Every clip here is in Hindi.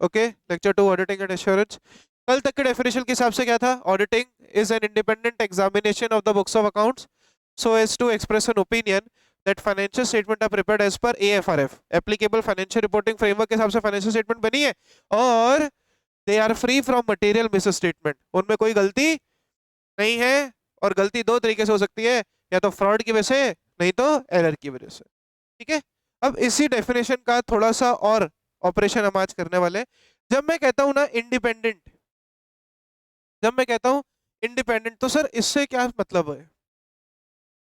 Okay, lecture 2 auditing and assurance. कल तक के डेफिनेशन के हिसाब से क्या था? Auditing is an independent examination of the books of accounts so as to express an opinion that financial statement are prepared as per AFRF, applicable financial reporting framework के हिसाब से फाइनेंशियल स्टेटमेंट बनी है, और they are free from material misstatement, उनमें कोई गलती नहीं है। और गलती दो तरीके से हो सकती है, या तो फ्रॉड की वजह से, नहीं तो एरर की वजह से। ठीक है, अब इसी डेफिनेशन का थोड़ा सा और ऑपरेशन हम आज करने वाले हैं। जब मैं कहता हूं ना इंडिपेंडेंट, जब मैं कहता हूं इंडिपेंडेंट, तो सर इससे क्या मतलब है?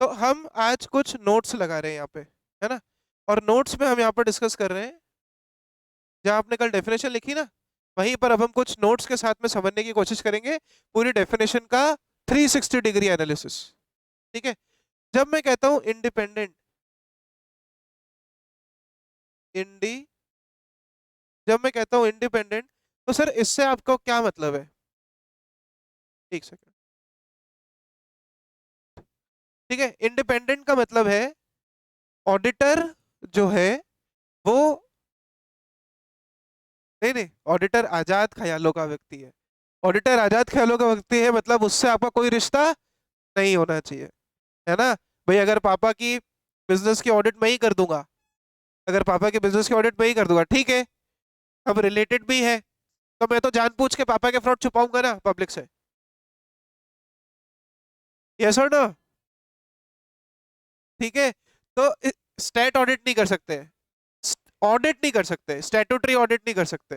तो हम आज कुछ नोट्स लगा रहे हैं यहाँ पे, है ना, और नोट्स में हम यहाँ पर डिस्कस कर रहे हैं, जहाँ आपने कल डेफिनेशन लिखी ना, वहीं पर अब हम कुछ नोट्स के साथ में समझने की कोशिश करेंगे पूरी डेफिनेशन का 360 डिग्री एनालिसिस। ठीक है, जब मैं कहता हूं इंडिपेंडेंट, इंडी जब मैं कहता हूं इंडिपेंडेंट, तो सर इससे आपको क्या मतलब है? एक सेकंड। ठीक है, इंडिपेंडेंट का मतलब है ऑडिटर जो है वो, नहीं नहीं, ऑडिटर आजाद ख्यालों का व्यक्ति है। ऑडिटर आजाद ख्यालों का व्यक्ति है, मतलब उससे आपका कोई रिश्ता नहीं होना चाहिए, है ना। भाई अगर पापा की बिजनेस की ऑडिट मैं ही कर दूंगा, अगर पापा की बिजनेस की ऑडिट मैं ही कर दूंगा, ठीक है, अब रिलेटेड भी है, तो मैं तो जानबूझ के पापा के फ्रॉड छुपाऊंगा ना पब्लिक से। यस और नो? ठीक है, तो स्टेट ऑडिट नहीं कर सकते, ऑडिट नहीं कर सकते, स्टैट्यूटरी ऑडिट नहीं कर सकते,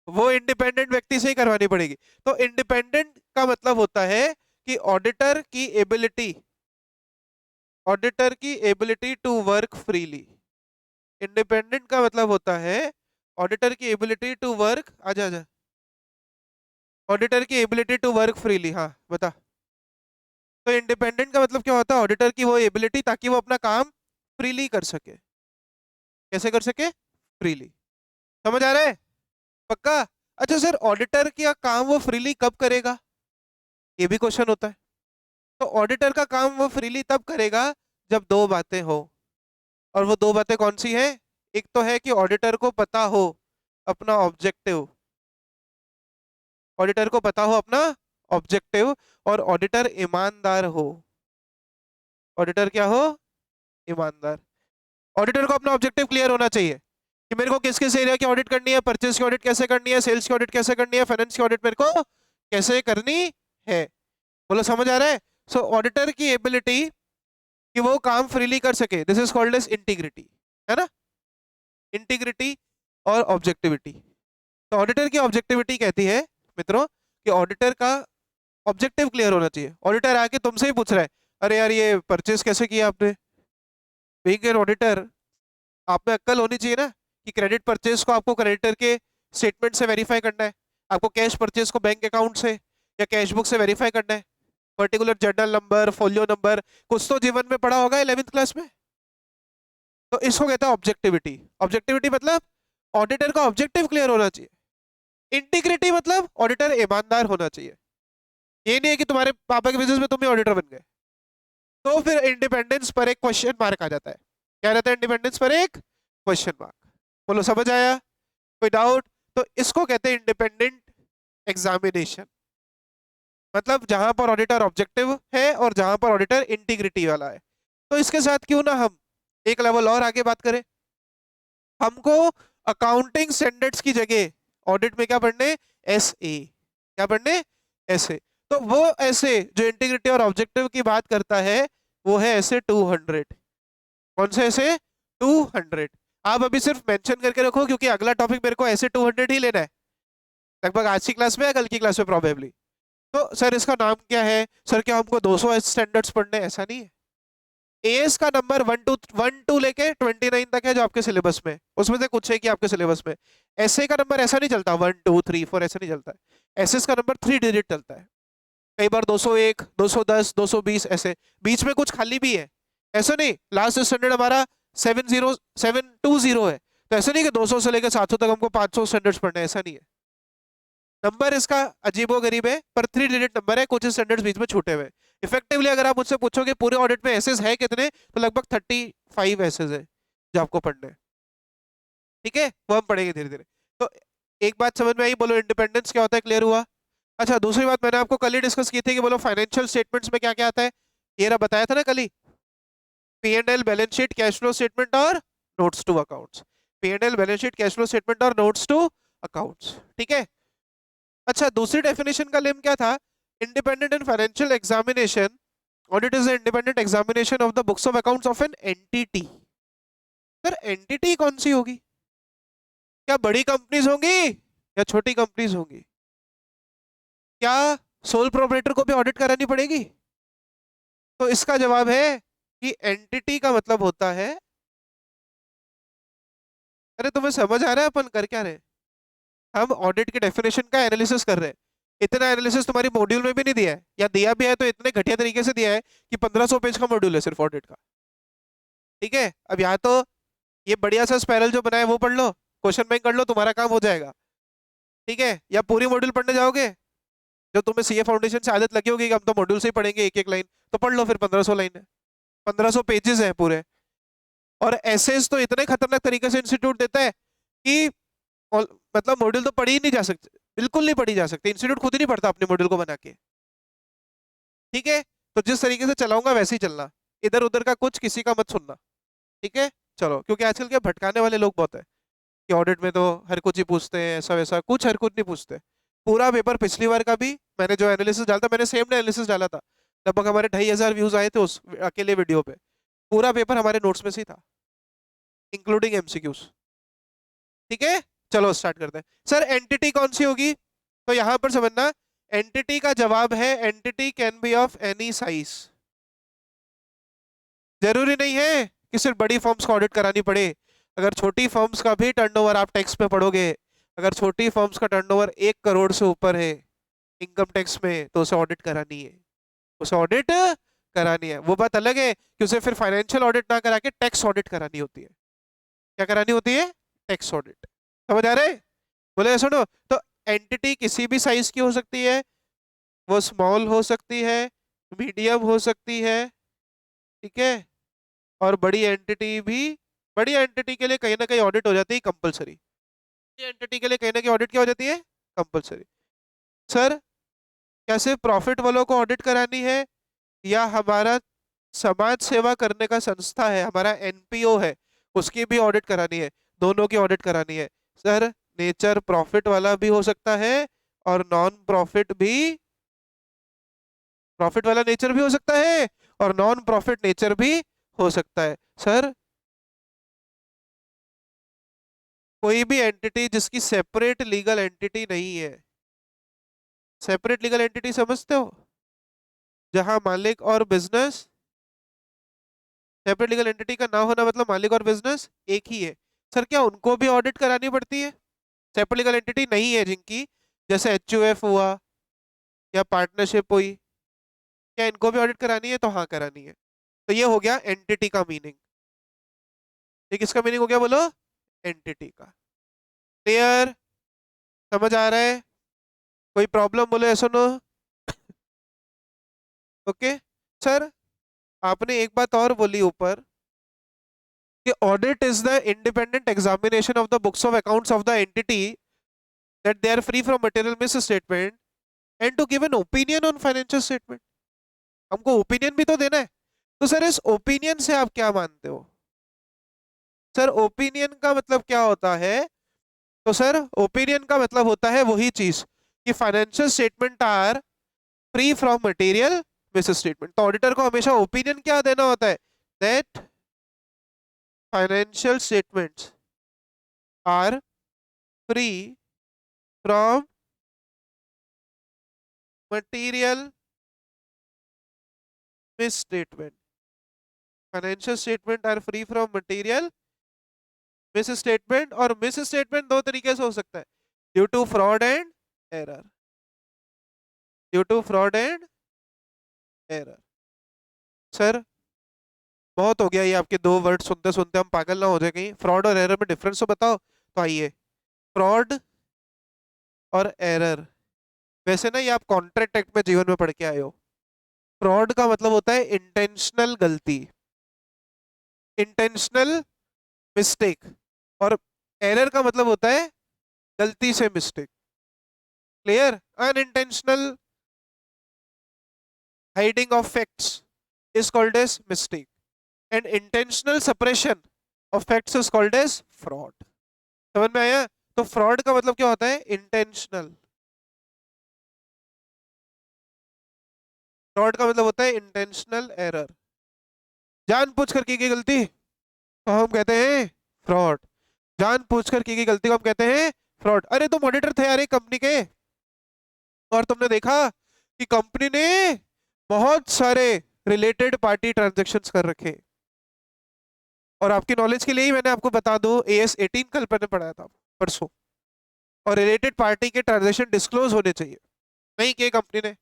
वो इंडिपेंडेंट व्यक्ति से ही करवानी पड़ेगी। तो इंडिपेंडेंट का मतलब होता है कि ऑडिटर की ability to work freely. Independent का मतलब होता है ऑडिटर की एबिलिटी टू वर्क, आजा आजा, ऑडिटर की एबिलिटी टू वर्क फ्रीली। हाँ बता। तो इंडिपेंडेंट का मतलब क्या होता है? ऑडिटर की वो एबिलिटी, ताकि वो अपना काम फ्रीली कर सके। कैसे कर सके? फ्रीली। समझ आ रहा है? पक्का? अच्छा सर, ऑडिटर का काम वो फ्रीली कब करेगा, ये भी क्वेश्चन होता है। तो ऑडिटर का काम वो फ्रीली तब करेगा जब दो बातें हो, और वो दो बातें कौन सी है? एक तो है कि ऑडिटर को पता हो अपना ऑब्जेक्टिव, ऑडिटर को पता हो अपना ऑब्जेक्टिव, और ऑडिटर ईमानदार हो। ऑडिटर क्या हो? ईमानदार। ऑडिटर को अपना ऑब्जेक्टिव क्लियर होना चाहिए कि मेरे को किस किस एरिया की ऑडिट करनी है, परचेज की ऑडिट कैसे करनी है, सेल्स की ऑडिट कैसे करनी है, फाइनेंस की ऑडिट मेरे को कैसे करनी है। बोलो समझ आ रहा है? सो ऑडिटर की एबिलिटी कि वो काम फ्रीली कर सके, this is called as integrity, है ना। इंटीग्रिटी और ऑब्जेक्टिविटी। तो ऑडिटर की ऑब्जेक्टिविटी कहती है मित्रों कि ऑडिटर का ऑब्जेक्टिव क्लियर होना चाहिए। ऑडिटर आके तुमसे ही पूछ रहा है, अरे यार ये परचेज कैसे किया आपने? बीइंग एन ऑडिटर, आप में अक्ल होनी चाहिए ना कि क्रेडिट परचेज को आपको क्रेडिटर के स्टेटमेंट से वेरीफाई करना है, आपको कैश परचेज को बैंक अकाउंट से या कैश बुक से वेरीफाई करना है, particular journal number, folio number, कुछ तो जीवन में पढ़ा होगा 11th क्लास में। तो इसको कहता है ऑब्जेक्टिविटी। ऑब्जेक्टिविटी मतलब ऑडिटर का ऑब्जेक्टिव क्लियर होना चाहिए। इंटीग्रिटी मतलब ऑडिटर ईमानदार होना चाहिए। ये नहीं है कि तुम्हारे पापा के बिजनेस में तुम ही ऑडिटर बन गए। तो फिर इंडिपेंडेंस पर एक क्वेश्चन मार्क आ जाता है। क्या रहता है इंडिपेंडेंस पर? एक क्वेश्चन मार्क। बोलो समझ आया? कोई डाउट? तो इसको कहते हैं इंडिपेंडेंट एग्जामिनेशन, मतलब जहां पर ऑडिटर ऑब्जेक्टिव है और जहां पर ऑडिटर इंटीग्रिटी वाला है। तो इसके साथ क्यों ना हम एक लेवल और आगे बात करें। हमको अकाउंटिंग स्टैंडर्ड्स की जगह ऑडिट में क्या पढ़ने? एसए। क्या पढ़ने? एसए। तो वो एसए जो इंटीग्रिटी और ऑब्जेक्टिव की बात करता है वो है एसए 200। कौन से एसए? 200। आप अभी सिर्फ मेंशन करके रखो, क्योंकि अगला टॉपिक मेरे को एसए 200 ही लेना है, लगभग आज की क्लास में या कल की क्लास में प्रोबेबली। तो सर इसका नाम क्या है? सर क्या हमको 200 स्टैंडर्ड्स पढ़ने? ऐसा नहीं है। एएस का नंबर 1 टू लेके 29 तक है जो आपके सिलेबस में, उसमें से कुछ है कि आपके सिलेबस में। एसए का नंबर ऐसा नहीं चलता 1 2 3 4, ऐसा नहीं चलता है। एसएस का नंबर 3 डिजिट चलता है। कई बार 201, 210, 220, ऐसे बीच में कुछ खाली भी है। ऐसा नहीं, लास्ट स्टैंडर्ड हमारा 70720 है, तो ऐसा नहीं कि 200 से लेकर 700 तक हमको 500 स्टैंडर्ड्स पढ़ना है, ऐसा नहीं है। नंबर इसका अजीबोगरीब है, पर 3 डिजिट नंबर है, कुछ स्टैंडर्ड्स बीच में छूटे हुए। इफेक्टिवली अगर आप मुझसे पूछोगे पूरे ऑडिट में एसेस है कितने, तो लगभग 35 एसेस है जो आपको पढ़ने हैं। ठीक है, वो हम पढ़ेंगे धीरे धीरे। तो एक बात समझ में आई? बोलो इंडिपेंडेंस क्या होता है, क्लियर हुआ? अच्छा, दूसरी बात मैंने आपको कल ही डिस्कस की थी कि बोलो फाइनेंशियल स्टेटमेंट्स में क्या क्या आता है। ये रहा, बताया था ना कल ही। P and L, balance sheet, cash flow statement और notes to accounts. P and L, balance sheet, cash flow statement और नोट्स टू अकाउंट्स, ठीक है। अच्छा, दूसरी डेफिनेशन का लेम क्या था? Independent and financial examination. Audit is the independent examination of the books of accounts of an entity. Sir entity कौन सी होगी? क्या बड़ी कंपनीज होंगी या छोटी कंपनीज होंगी? क्या सोल प्रोप्राइटर को भी ऑडिट करानी पड़ेगी? तो इसका जवाब है कि एंटिटी का मतलब होता है, अरे तुम्हें समझ आ रहा है अपन कर क्या रहे हैं? हम ऑडिट के डेफिनेशन का एनालिसिस कर रहे हैं। इतना एनालिसिस तुम्हारी मॉड्यूल में भी नहीं दिया है, या दिया भी है तो इतने घटिया तरीके से दिया है कि 1500 पेज का मॉड्यूल है सिर्फ ऑडिट का। ठीक है, अब या तो ये बढ़िया सा स्पाइरल जो बनाया वो पढ़ लो, क्वेश्चन बैंक कर लो, तुम्हारा काम हो जाएगा। ठीक है, या पूरी मॉड्यूल पढ़ने जाओगे, जो तुम्हें सीए फाउंडेशन से आदत लगी होगी कि हम तो मॉड्यूल से ही पढ़ेंगे एक एक लाइन, तो पढ़ लो फिर 1500 लाइन है, 1500 पेजेस हैं पूरे। और एसेस तो इतने खतरनाक तरीके से इंस्टीट्यूट देता है कि मतलब मॉड्यूल तो पढ़ी ही नहीं जा सकती, बिल्कुल नहीं पढ़ी जा सकती, इंस्टीट्यूट खुद ही नहीं पढ़ता अपने मॉड्यूल को बना के। ठीक है, तो जिस तरीके से चलाऊंगा वैसे ही चलना, इधर उधर का कुछ किसी का मत सुनना। ठीक है, चलो, क्योंकि आजकल के भटकाने वाले लोग बहुत है कि ऑडिट में तो हर कुछ ही पूछते हैं, ऐसा वैसा कुछ हर कुछ नहीं पूछते। पूरा पेपर पिछली बार का भी मैंने जो एनालिसिस डाला था, मैंने सेम एनालिसिस डाला था, लगभग हमारे 2500 व्यूज आए थे उस अकेले वीडियो पे। पूरा पेपर हमारे नोट्स में से ही था, इंक्लूडिंग एमसीक्यूज। ठीक है, चलो स्टार्ट करते हैं। सर एंटिटी कौन सी होगी? तो यहां पर समझना, एंटिटी का जवाब है entity can be of any size. जरूरी नहीं है कि सिर्फ बड़ी फर्म्स को ऑडिट करानी पड़े। अगर छोटी फर्म्स का भी टर्नओवर आप टैक्स में पढ़ोगे, अगर छोटी फर्म्स का टर्नओवर 1 करोड़ से ऊपर है इनकम टैक्स में, तो उसे ऑडिट करानी है, उसे ऑडिट करानी है। वो बात अलग है कि उसे फिर फाइनेंशियल ऑडिट ना करा के टैक्स ऑडिट करानी होती है। क्या करानी होती है? Tax audit. समझ आ रहा है? बोले सुनो, तो एंटिटी किसी भी साइज की हो सकती है, वो स्मॉल हो सकती है, मीडियम हो सकती है, ठीक है, और बड़ी एंटिटी भी। बड़ी एंटिटी के लिए कहीं ना कहीं ऑडिट हो जाती है कंपलसरी, एंटिटी के लिए कहीं ना कहीं ऑडिट क्या हो जाती है? कंपलसरी। सर क्या सिर्फ प्रॉफिट वालों को ऑडिट करानी है, या हमारा समाज सेवा करने का संस्था है, हमारा एनपीओ है, उसकी भी ऑडिट करानी है? दोनों की ऑडिट करानी है। सर नेचर प्रॉफिट वाला भी हो सकता है और नॉन प्रॉफिट भी, प्रॉफिट वाला नेचर भी हो सकता है और नॉन प्रॉफिट नेचर भी हो सकता है। सर कोई भी एंटिटी जिसकी सेपरेट लीगल एंटिटी नहीं है, सेपरेट लीगल एंटिटी समझते हो, जहां मालिक और बिजनेस, सेपरेट लीगल एंटिटी का ना होना मतलब मालिक और बिजनेस एक ही है, सर क्या उनको भी ऑडिट करानी पड़ती है? सेपरेट लीगल एंटिटी नहीं है जिनकी, जैसे एचयूएफ हुआ या पार्टनरशिप हुई, क्या इनको भी ऑडिट करानी है? तो हाँ करानी है। तो ये हो गया एंटिटी का मीनिंग। ये किसका मीनिंग हो गया बोलो? एंटिटी का। क्लियर? समझ आ रहा है? कोई प्रॉब्लम बोले ऐसा नो? ओके। सर आपने एक बात और बोली ऊपर कि audit is the independent examination of the books of accounts of the entity that they are free from material misstatement and to give an opinion on financial statement. हमको ओपिनियन भी तो देना है। तो सर इस ओपिनियन से आप क्या मानते हो? सर ओपिनियन का मतलब क्या होता है? तो सर ओपिनियन का मतलब होता है वही चीज कि financial statement are free from material misstatement. तो ऑडिटर को हमेशा ओपिनियन क्या देना होता है? That financial statements are free from material misstatement. Financial statement are free from material misstatement, और मिस स्टेटमेंट दो तरीके से हो सकता है, due to fraud and error. Due to fraud and error. Sir बहुत हो गया ये आपके दो वर्ड सुनते सुनते हम पागल ना हो जाए कहीं। फ्रॉड और एरर में डिफरेंस तो बताओ। तो आइए, फ्रॉड और एरर, वैसे ना ये आप कॉन्ट्रैक्ट एक्ट में जीवन में पढ़ के आए हो। फ्रॉड का मतलब होता है इंटेंशनल गलती, इंटेंशनल मिस्टेक, और एरर का मतलब होता है गलती से mistake. Clear? Unintentional hiding of facts is called as mistake and intentional suppression of facts is called as fraud. समझ में आया? तो फ्रॉड का मतलब क्या होता है? इंटेंशनल। फ्रॉड का मतलब होता है इंटेंशनल एरर, जानबूझकर की गई गलती तो हम कहते हैं फ्रॉड। जानबूझकर की गई गलती को हम कहते हैं फ्रॉड। अरे तुम ऑडिटर थे यार एक कंपनी के, और तुमने देखा कि कंपनी ने बहुत सारे रिलेटेड पार्टी ट्रांजैक्शंस कर रखे। और आपकी नॉलेज के लिए ही मैंने आपको बता दूं, AS 18 कल मैंने पढ़ाया था परसों। और रिलेटेड पार्टी के ट्रांजैक्शन डिस्क्लोज होने चाहिए, नहीं किए कंपनी ने,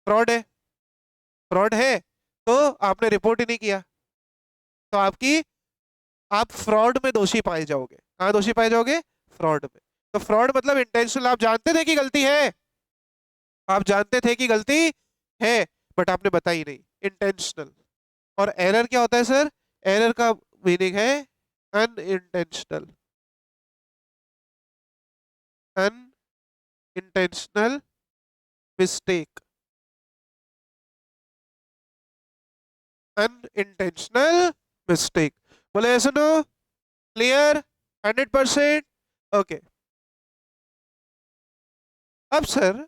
फ्रॉड है। फ्रॉड है तो आपने रिपोर्ट ही नहीं किया, तो आप फ्रॉड में दोषी पाए जाओगे। कहाँ दोषी पाए जाओगे? फ्रॉड में। तो फ्रॉड मतलब इंटेंशनल, आप जानते थे कि गलती है, आप जानते थे कि गलती है बट आपने बताई नहीं, इंटेंशनल। और एरर क्या होता है सर? एरर का मीनिंग है unintentional. Unintentional mistake, unintentional mistake. बोले सुनो, क्लियर? 100%? ओके। अब सर,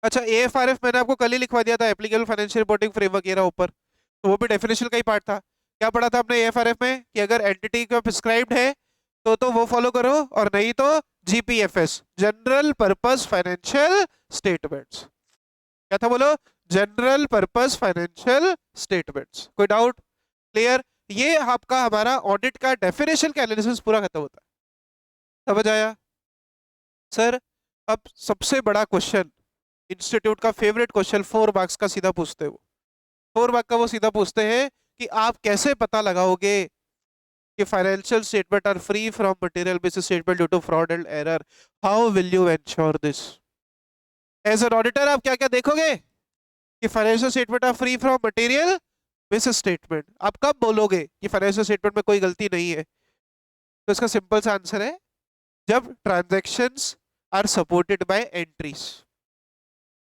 अच्छा AFRF मैंने आपको कल ही लिखवा दिया था, एप्लीकेबल फाइनेंशियल रिपोर्टिंग फ्रेमवर्क, ये रहा ऊपर। तो वो भी डेफिनेशन का ही पार्ट था। क्या पढ़ा था आपने AFRF में? कि अगर एंटिटी का प्रिस्क्राइब्ड है तो वो फॉलो करो, और नहीं तो GPFS, general purpose financial statements. क्या था बोलो? General purpose financial statements. कोई डाउट? क्लियर? ये आपका हमारा ऑडिट का डेफिनेशन का एनालिसिस पूरा खत्म होता है। समझ आया? सर अब सबसे बड़ा क्वेश्चन, इंस्टीट्यूट का फेवरेट क्वेश्चन, 4 मार्क्स का सीधा पूछते हैं वो। 4 मार्क का वो सीधा पूछते हैं कि आप कैसे पता लगाओगे कि financial statement are free from material basis statement due to fraud and error. How will you ensure this? As an auditor आप क्या क्या देखोगे कि financial statement are free from material basis statement. आप कब बोलोगे कि फाइनेंशियल स्टेटमेंट में कोई गलती नहीं है? तो इसका सिंपल सा आंसर है, जब transactions are supported by entries.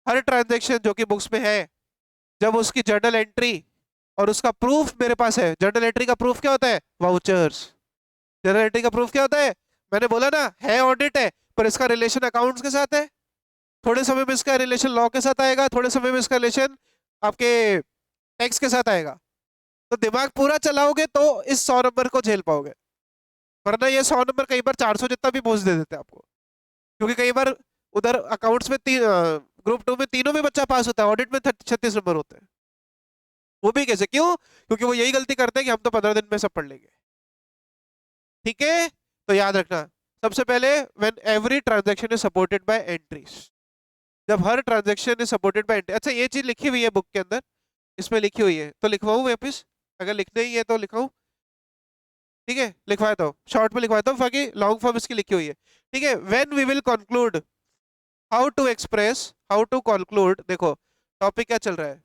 हर ट्रांजैक्शन जो कि बुक्स में है, जब उसकी जर्नल एंट्री और उसका प्रूफ मेरे पास है। जर्नल एंट्री का प्रूफ क्या होता है? वाउचर्स। जर्नल एंट्री का प्रूफ क्या होता है? मैंने बोला ना, है ऑडिट है पर इसका रिलेशन अकाउंट्स के साथ है। थोड़े समय में इसका रिलेशन लॉ के साथ आएगा, थोड़े समय में इसका रिलेशन आपके टैक्स के साथ आएगा। तो दिमाग पूरा चलाओगे तो इस 100 नंबर को झेल पाओगे, वरना ये 100 नंबर कई बार 400 जितना भी बोझ दे देते हैं आपको। क्योंकि कई बार उधर अकाउंट्स में ग्रुप 2 में तीनों में बच्चा पास होता है, ऑडिट में 36 नंबर होते हैं। वो भी कैसे? क्यों? क्योंकि वो यही गलती करते हैं कि हम तो 15 दिन में सब पढ़ लेंगे। ठीक है? तो याद रखना, सबसे पहले when every transaction is supported by entries, जब हर transaction is supported by entry. अच्छा ये चीज लिखी हुई है बुक के अंदर, इसमें लिखी हुई है तो लिखवाऊं वापिस? अगर लिखना ही है तो लिखाऊं? ठीक है, लिखवाता हूँ, शॉर्ट में लिखवाता हूँ, बाकी लॉन्ग फॉर्म इसकी लिखी हुई है। ठीक है, when we will conclude how to express, how to conclude. देखो टॉपिक क्या चल रहा है?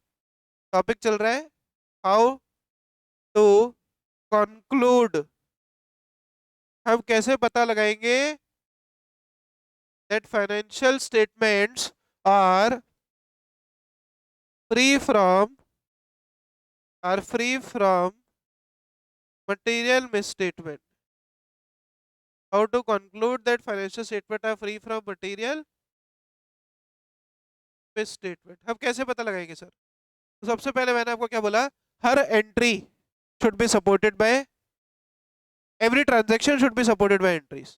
टॉपिक चल रहा है हाउ टू कंक्लूड। हम कैसे पता लगाएंगे that financial statements are free from material misstatement? How to conclude that financial statements are free from material misstatement? हम कैसे पता लगाएंगे सर? तो सबसे पहले मैंने आपको क्या बोला, हर entry should be supported by, every transaction should be supported by entries।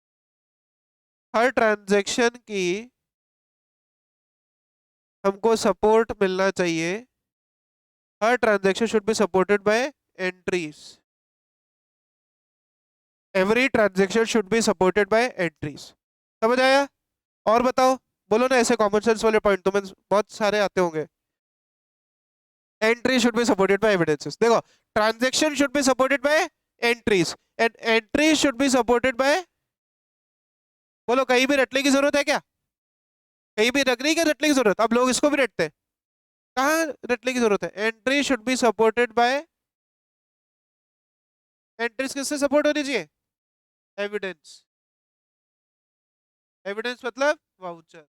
हर ट्रांजैक्शन की हमको सपोर्ट मिलना चाहिए, हर transaction should be supported by entries. Every transaction should be supported by entries. समझ आया? और बताओ, बोलो ना ऐसे कॉमन सेंस वाले पॉइंट तुम्हें बहुत सारे आते होंगे। Entry should be supported by evidences. देखो transaction should be supported by entries and entry should be supported by, बोलो कहीं भी रटने की जरूरत है क्या? कहीं भी रख रही क्या रटने की जरूरत? अब लोग इसको भी रटते हैं, कहाँ रटने की जरूरत है? Entry should be supported by, entries किससे सपोर्ट होनी चाहिए? एविडेंस। एविडेंस मतलब वाउचर,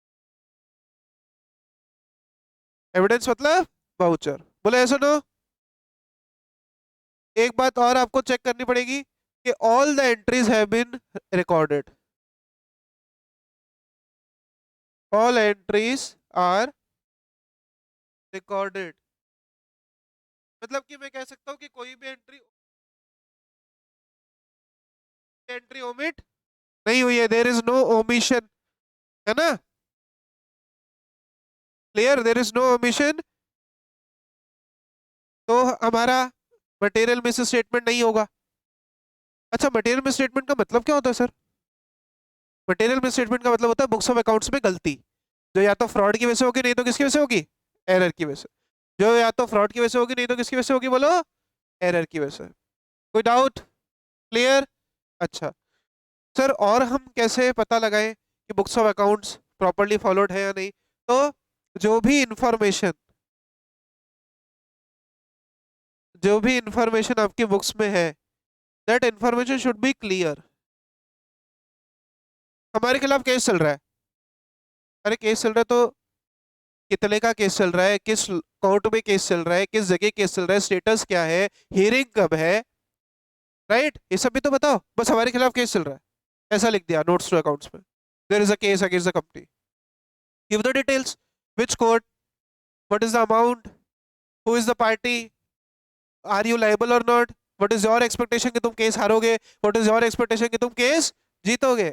एविडेंस मतलब वाउचर। बोले ऐसा नो। एक बात और आपको चेक करनी पड़ेगी कि all the entries have been recorded, all entries are recorded. मतलब कि मैं कह सकता हूँ कि कोई भी एंट्री एंट्री ओमिट नहीं हुई है, देयर इज नो ओमिशन, है ना? Clear, there is no omission, तो हमारा मटेरियल मिस स्टेटमेंट नहीं होगा। अच्छा, मटेरियल मिस स्टेटमेंट का मतलब क्या होता है सर? मटेरियल मिस स्टेटमेंट का मतलब होता है बुक्स ऑफ अकाउंट्स में गलती, जो या तो फ्रॉड की वजह से होगी, नहीं तो किसकी वजह से होगी? एरर की वजह से। जो या तो फ्रॉड की वजह से होगी, नहीं तो किसकी वजह से होगी बोलो? एरर की वजह से। कोई डाउट? क्लियर? अच्छा सर, और हम कैसे पता लगाएं कि books of accounts properly followed है या नहीं? तो जो भी इंफॉर्मेशन, जो भी इंफॉर्मेशन आपकी बुक्स में है, that information should be clear. हमारे खिलाफ केस चल रहा है, अरे केस चल रहा है तो कितने का केस चल रहा है, किस कोर्ट में केस चल रहा है, किस जगह केस चल रहा है, स्टेटस क्या है, हियरिंग कब है, राइट? ये सब भी तो बताओ। बस हमारे खिलाफ केस चल रहा है ऐसा लिख दिया नोट्स टू अकाउंट्स में, there is a case against the company, give the details, which court, what is the amount, who is the party, are you liable और not, what is your expectation कि तुम केस हारोगे, व्हाट इज योर एक्सपेक्टेशन कि तुम केस जीतोगे,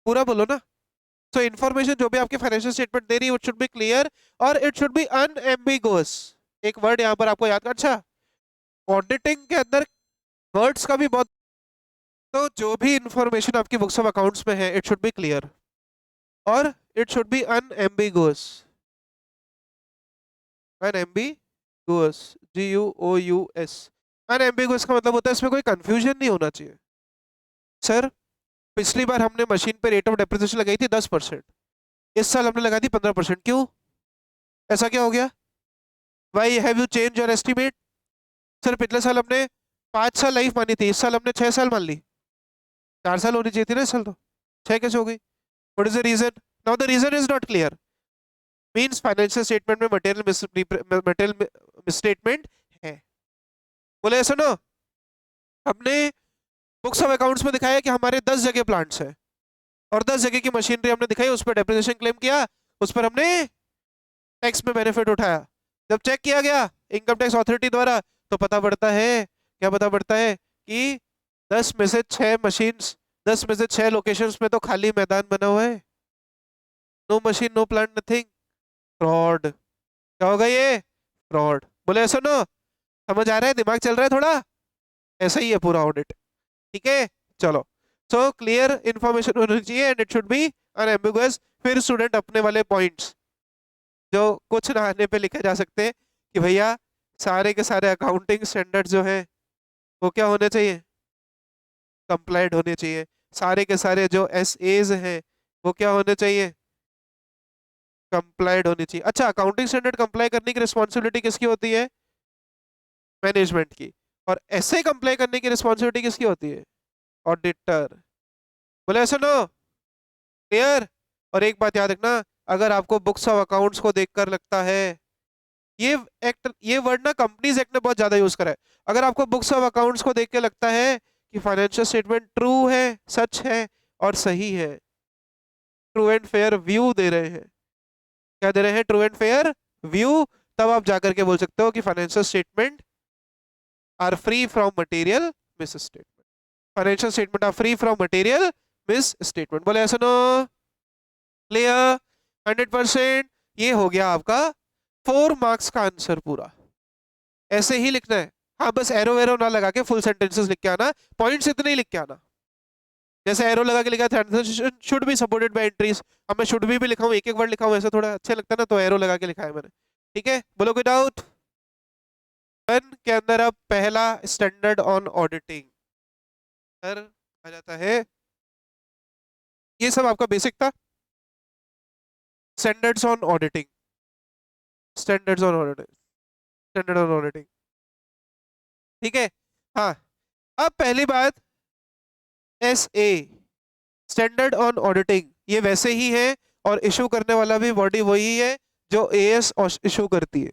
पूरा बोलो ना। सो इन्फॉर्मेशन जो भी आपके फाइनेंशियल स्टेटमेंट दे रही है इट शुड बी क्लियर और इट शुड बी अनएम्बिगुअस। एक वर्ड यहाँ पर आपको याद कर, अच्छा ऑडिटिंग के अंदर वर्ड्स का भी बहुत, तो जो भी इंफॉर्मेशन आपकी बुक्स ऑफ अकाउंट्स में है इट शुड बी क्लियर और it should be unambiguous, unambiguous, GUOUS। Unambiguous का मतलब होता है इसमें कोई कंफ्यूजन नहीं होना चाहिए। सर पिछली बार हमने मशीन पे रेट ऑफ डेप्रिसिएशन लगाई थी 10%, इस साल हमने लगा दी 15%, क्यों? ऐसा क्या हो गया? Why have you change your estimate? Sir पिछले साल हमने 5 साल लाइफ मानी थी, इस साल हमने 6 साल मान ली, 4 साल होनी चाहिए थी ना इस साल, तो 6 कैसे हो गई? What is the reason? Now the reason is not clear, means financial statement में मटेरियल मिसस्टेटमेंट है। बोले सुनो, हमने बुक्स ऑफ अकाउंट्स में दिखाया कि हमारे 10 जगह प्लांट्स हैं और 10 जगह की मशीनरी हमने दिखाई, उस पर डेप्रिसिएशन क्लेम किया, उस पर हमने टैक्स में बेनिफिट उठाया। जब चेक किया गया इनकम टैक्स अथॉरिटी द्वारा तो पता पड़ता है, क्या पता पड़ता है कि 10 में से 6 मशीन्स, 10 में से 6 लोकेशंस में तो खाली मैदान बना हुआ है, no machine no plant nothing, fraud. क्या होगा ये? फ्रॉड। बोले ऐसा नो, समझ आ रहा है, दिमाग चल रहा है थोड़ा? ऐसा ही है पूरा ऑडिट, ठीक है? चलो, सो क्लियर इंफॉर्मेशन होनी चाहिए and it should be unambiguous. फिर स्टूडेंट अपने वाले पॉइंट्स जो कुछ नहाने पे लिखे जा सकते हैं कि भैया सारे के सारे अकाउंटिंग स्टैंडर्ड जो है वो क्या होने चाहिए? कंप्लाइड होने चाहिए। सारे के सारे जो SAs हैं वो क्या होने चाहिए? कंप्लाइड होनी चाहिए। अच्छा, अकाउंटिंग स्टैंडर्ड कंप्लाई करने की रिस्पॉन्सिबिलिटी किसकी होती है? मैनेजमेंट की। और ऐसे कंप्लाई करने की रिस्पॉन्सिबिलिटी किसकी होती है? ऑडिटर। बोले ऐसा नो, क्लियर? और एक बात याद रखना, अगर आपको बुक्स ऑफ अकाउंट्स को देखकर लगता है, ये एक्ट, ये वर्ड ना कंपनीज एक्ट ने बहुत ज्यादा यूज करा है, अगर आपको बुक्स ऑफ अकाउंट्स को देख के लगता है कि फाइनेंशियल स्टेटमेंट ट्रू है, सच है और सही है, ट्रू एंड फेयर व्यू दे रहे हैं, क्या दे रहे हैं? ट्रू एंड फेयर व्यू, तब आप जाकर के बोल सकते हो कि financial statement are free from material misstatement, financial statement are free from material misstatement. बोले ऐसा नो? क्लियर? 100%। ये हो गया आपका 4 मार्क्स का आंसर पूरा, ऐसे ही लिखना है। हाँ बस एरो वेरो ना लगा के फुल सेंटेंसेस लिख के आना, पॉइंट्स इतने ही लिख के आना। जैसे एरो लगा के लिखा था should be supported by entries, अब मैं शुड भी लिखा हूँ, एक एक वर्ड लिखा हूँ, ऐसा थोड़ा अच्छा लगता है ना, तो एरो लगा के लिखा है मैंने, ठीक है? बोलो कोई डाउट? वन के अंदर अब पहला स्टैंडर्ड ऑन ऑडिटिंग सर आ जाता है, ये सब आपका बेसिक था, standards on auditing, standards on auditing, standard on auditing, ठीक है? हाँ, अब पहली बात SA, स्टैंडर्ड ऑन ऑडिटिंग, ये वैसे ही है, और इशू करने वाला भी बॉडी वही है जो एएस इशू करती है,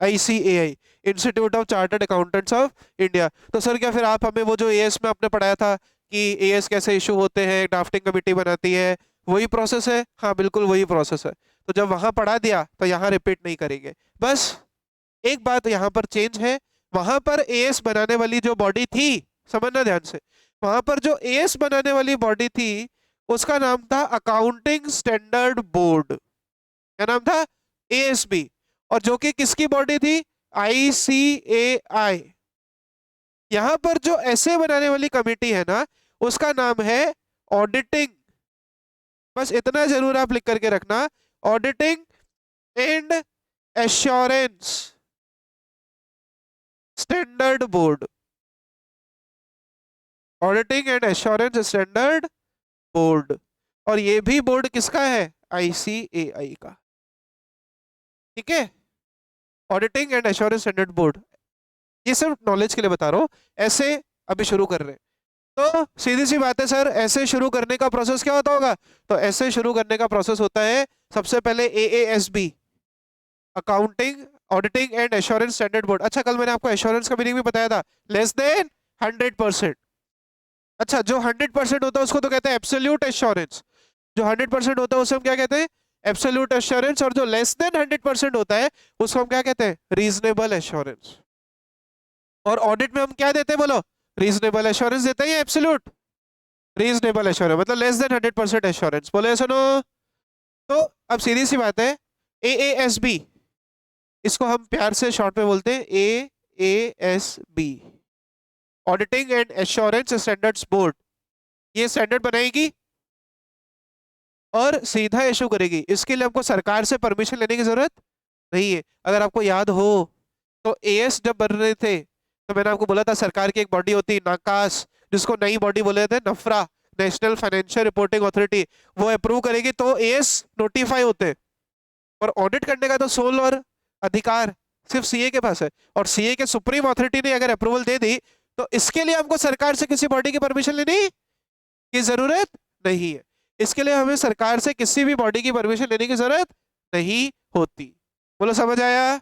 ICAI, institute of chartered accountants of India. तो सर क्या फिर आप हमें वो जो एएस में आपने पढ़ाया था कि एएस कैसे इशू होते हैं, ड्राफ्टिंग कमेटी बनाती है, वही प्रोसेस है? हाँ बिल्कुल वही प्रोसेस है। तो जब वहां पढ़ा दिया तो यहाँ रिपीट नहीं करेंगे। बस एक बात यहाँ पर चेंज है, वहां पर एएस बनाने वाली जो बॉडी थी, समझना ध्यान से, वहां पर जो एएस बनाने वाली बॉडी थी उसका नाम था अकाउंटिंग स्टैंडर्ड बोर्ड। क्या नाम था? ASB। और जो कि किसकी बॉडी थी? ICAI। यहां पर जो ऐसे बनाने वाली कमेटी है ना, उसका नाम है ऑडिटिंग। बस इतना जरूर आप लिख करके रखना, auditing and assurance standard board. Auditing and assurance standard board. और ये भी बोर्ड किसका है? ICAI का। ठीक है, auditing and assurance standard board. ये सिर्फ नॉलेज के लिए बता रहा हूँ। ऐसे अभी शुरू कर रहे हैं, तो सीधी सी बात है सर, ऐसे शुरू करने का प्रोसेस क्या होता होगा? तो ऐसे शुरू करने का प्रोसेस होता है, सबसे पहले AASB, accounting auditing and assurance standard board. अच्छा कल मैंने आपको एश्योरेंस का मीनिंग भी बताया था, लेस देन 100%। अच्छा जो 100% होता है उसको तो कहते हैं एब्सोल्यूट एश्योरेंस। जो 100% होता है उसे हम क्या कहते हैं? Absolute assurance. और जो लेस देन 100% होता है उसको हम क्या कहते हैं? Reasonable assurance. और ऑडिट में हम क्या देते हैं बोलो? रीजनेबल एश्योरेंस देते हैं या एब्सोल्यूट? रीजनेबल एश्योरेंस मतलब लेस देन 100% एश्योरेंस। बोले सुनो, तो अब सीधी सी बात है, AASB, इसको हम प्यार से शॉर्ट में बोलते हैं AASB, auditing and assurance standards board. ये स्टैंडर्ड बनाएगी और सीधा इशू करेगी। इसके लिए हमको सरकार से परमिशन लेने की जरूरत नहीं है। अगर आपको याद हो तो एएस जब बन रहे थे तो मैंने आपको बोला था सरकार की एक बॉडी होती है नाकास, जिसको नई बॉडी बोले थे नफरा, नेशनल फाइनेंशियल रिपोर्टिंग अथॉरिटी, वो अप्रूव करेगी तो एएस नोटिफाई होते हैं। और ऑडिट करने का तो सोल और अधिकार सिर्फ सीए के पास है, और सीए के सुप्रीम अथॉरिटी ने अगर अप्रूवल दे दी तो इसके लिए हमको सरकार से किसी बॉडी की परमिशन लेने की जरूरत नहीं है। इसके लिए हमें सरकार से किसी भी बॉडी की परमिशन लेने की जरूरत नहीं होती। बोलो समझ आया?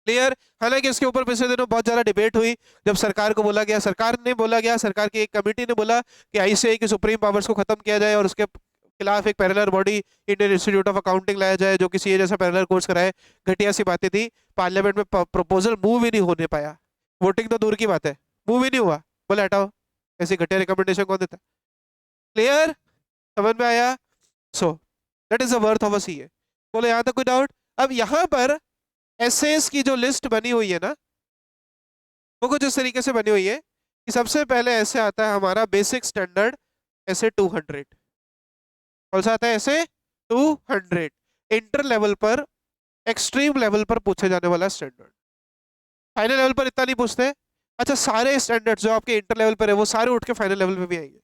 क्लियर? हालांकि इसके ऊपर पिछले दिनों बहुत ज्यादा डिबेट हुई, जब सरकार को बोला गया, सरकार ने बोला गया, सरकार की एक कमेटी ने बोला कि ICAI की सुप्रीम पावर्स को खत्म किया जाए और उसके खिलाफ एक parallel body Indian institute of accounting लाया जाए जो कि सीए जैसा पैरेलल कोर्स कराए। घटिया सी बातें थी, पार्लियामेंट में प्रपोजल मूव ही नहीं होने पाया, वोटिंग तो दूर की बात है, मूव ही नहीं हुआ। बोले हटाओ, ऐसी घटिया रिकमेंडेशन कौन देता? क्लियर? समझ में आया? So that is the worth of a CA. बोले यहाँ तक कोई डाउट? अब यहाँ पर एसेस की जो लिस्ट बनी हुई है ना, वो कुछ इस तरीके से बनी हुई है कि सबसे पहले ऐसे आता है हमारा बेसिक स्टैंडर्ड ऐसे 200। कौन सा आता है? ऐसे 200 इंटर लेवल पर, एक्सट्रीम लेवल पर पूछे जाने वाला स्टैंडर्ड। फाइनल लेवल पर इतना नहीं पूछते। अच्छा सारे स्टैंडर्ड जो आपके इंटर लेवल पर है वो सारे उठ के फाइनल लेवल पे भी आएंगे।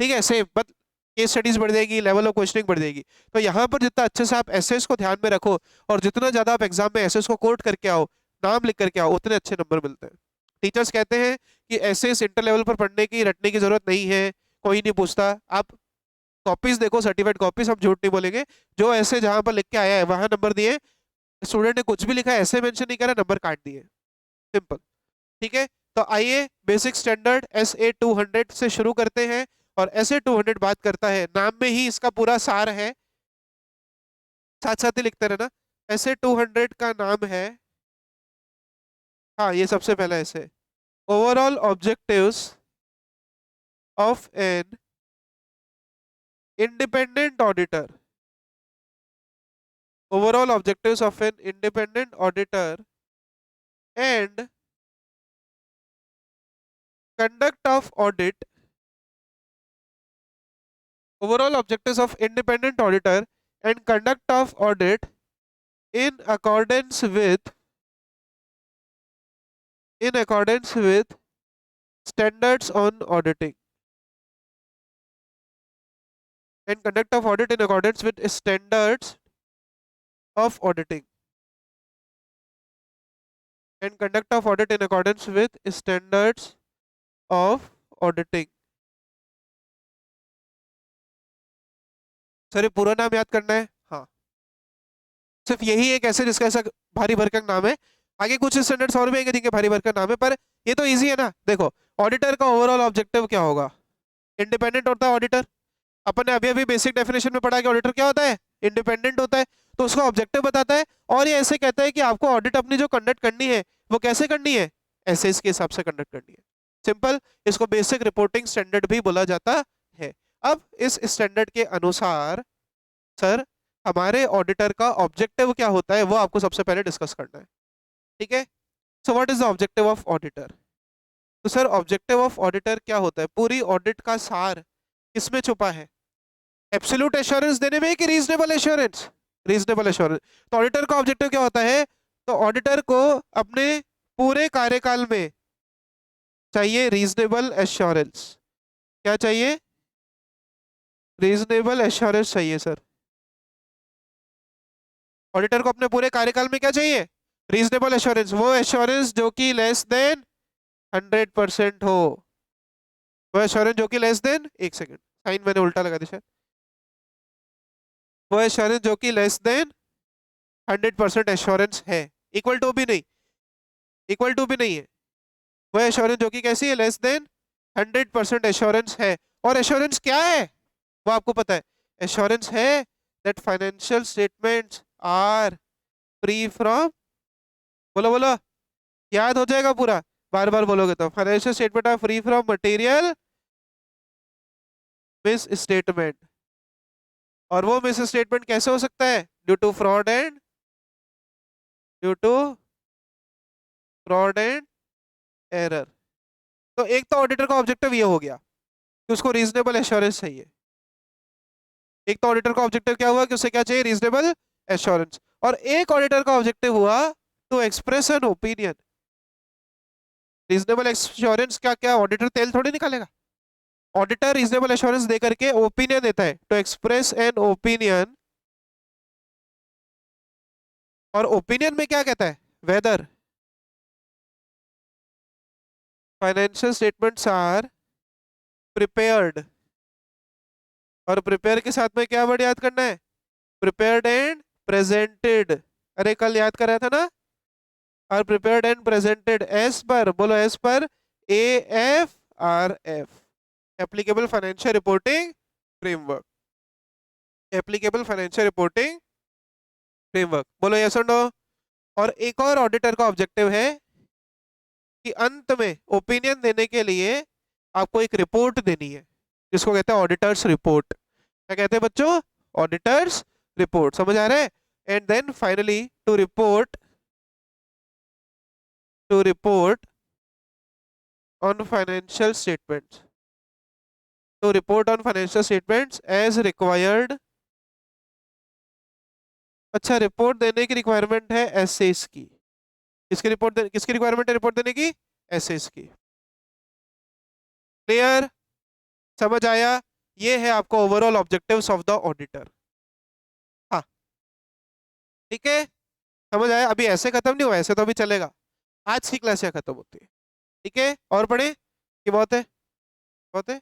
ठीक है, सेम बट केस स्टडीज बढ़ जाएगी, लेवल ऑफ क्वेश्चनिंग बढ़ जाएगी। तो यहाँ पर जितना अच्छे से आप एसेस को ध्यान में रखो और जितना ज्यादा आप एग्जाम में एसेस को कोट करके आओ, नाम लिख करके आओ, उतने अच्छे नंबर मिलते हैं। टीचर्स कहते हैं कि एसेस इंटर लेवल पर पढ़ने की, रटने की जरूरत नहीं है, कोई नहीं पूछता। आप कॉपीज देखो, सर्टिफाइड कॉपीज, हम झूठ नहीं बोलेंगे। जो ऐसे जहां पर लिख के आया है वहां नंबर दिए, स्टूडेंट ने कुछ भी लिखा है ऐसे मेंशन नहीं करा, नंबर काट दिए, सिंपल। ठीक है, तो आइए बेसिक स्टैंडर्ड SA 200 से शुरू करते हैं। और SA 200 बात करता है, नाम में ही इसका पूरा सार है, साथ साथ ही लिखते रहना। SA 200 का नाम है, हाँ ये सबसे पहला ऐसे, overall objectives of an independent auditor. Overall objectives of an independent auditor and conduct of audit. Overall objectives of independent auditor and conduct of audit in accordance with standards on auditing, and conduct of audit in accordance with standards of auditing, and conduct of audit in accordance with standards of auditing. Sir ये पूरा नाम याद करना है? हाँ, सिर्फ यही एक ऐसे जिसका ऐसा भारी भरकम नाम है। आगे कुछ स्टैंडर्ड्स और भी आएंगे जिनके भारी भरकम नाम है, पर ये तो इजी है ना। देखो, ऑडिटर का ओवरऑल ऑब्जेक्टिव क्या होगा? इंडिपेंडेंट होता है ऑडिटर। अपन ने अभी अभी बेसिक डेफिनेशन में पढ़ा कि ऑडिटर क्या होता है? इंडिपेंडेंट होता है। तो उसका ऑब्जेक्टिव बताता है, और ये ऐसे कहता है कि आपको ऑडिट अपनी जो कंडक्ट करनी है वो कैसे करनी है? ऐसे इसके हिसाब से कंडक्ट करनी है। सिंपल। इसको बेसिक रिपोर्टिंग स्टैंडर्ड भी बोला जाता है। अब इस स्टैंडर्ड के अनुसार सर हमारे ऑडिटर का ऑब्जेक्टिव क्या होता है वो आपको सबसे पहले डिस्कस करना है। ठीक है। So what is the objective of auditor? तो सर ऑब्जेक्टिव ऑफ ऑडिटर क्या होता है? पूरी ऑडिट का सार किसमें छुपा है? एब्सोल्यूट एश्योरेंस देने में कि रीजनेबल एश्योरेंस? Reasonable assurance. तो ऑडिटर का ऑब्जेक्टिव क्या होता है? तो ऑडिटर को अपने पूरे कार्यकाल में चाहिए रीजनेबल एश्योरेंस। क्या चाहिए? रीजनेबल एश्योरेंस चाहिए सर। ऑडिटर को अपने पूरे कार्यकाल में क्या चाहिए? Reasonable assurance. वो एश्योरेंस जो कि लेस देन 100% हो। वो एश्योरेंस जो कि लेस देन, एक सेकंड साइन मैंने उल्टा लगा दिया। वो एश्योरेंस जो कि लेस देन 100% एश्योरेंस है। इक्वल टू भी नहीं, इक्वल टू भी नहीं है। वो एश्योरेंस जो कि कैसी है? लेस देन 100% एश्योरेंस है। और एश्योरेंस क्या है वो आपको पता है? एश्योरेंस है that financial statements are free from, बोलो बोलो, याद हो जाएगा पूरा, बार बार बोलोगे तो। Financial statement are free from material misstatement. और वो मिस स्टेटमेंट कैसे हो सकता है? Due to fraud and, due to fraud and error. तो एक तो ऑडिटर का ऑब्जेक्टिव ये हो गया कि उसको रीजनेबल एश्योरेंस चाहिए। एक तो ऑडिटर का ऑब्जेक्टिव क्या हुआ कि उसे क्या चाहिए? Reasonable assurance. और एक ऑडिटर का ऑब्जेक्टिव हुआ to express an opinion. Reasonable assurance क्या क्या ऑडिटर तेल थोड़ी निकालेगा। ऑडिटर रीजनेबल एश्योरेंस दे करके ओपिनियन देता है, टू एक्सप्रेस एन ओपिनियन। और ओपिनियन में क्या कहता है? Whether financial statements are prepared. और प्रिपेयर के साथ में क्या वर्ड याद करना है? Prepared and presented. अरे कल याद कर रहा था ना। Are prepared and presented as per, बोलो as per, AFRF, applicable financial reporting framework. Applicable financial reporting framework, बोलो यस और नो। और एक और ऑडिटर का ऑब्जेक्टिव है कि अंत में ओपिनियन देने के लिए आपको एक रिपोर्ट देनी है, जिसको कहते हैं ऑडिटर्स रिपोर्ट। क्या कहते हैं बच्चों? Auditor's report. समझ आ रहा है? And then finally to report, to report on financial statements, to report on financial statements as required. अच्छा, रिपोर्ट देने की रिक्वायरमेंट है एसएस की। किसकी रिपोर्ट किसकी रिक्वायरमेंट है रिपोर्ट देने की? एसएस की। क्लियर? समझ आया? ये है आपको overall objectives of the auditor. हाँ, ठीक है, समझ आया? अभी ऐसे खत्म नहीं हुआ, ऐसे तो अभी चलेगा। आज की क्लास यहाँ खत्म होती है। ठीक है, और पढ़े कि बहुत है? बहुत है।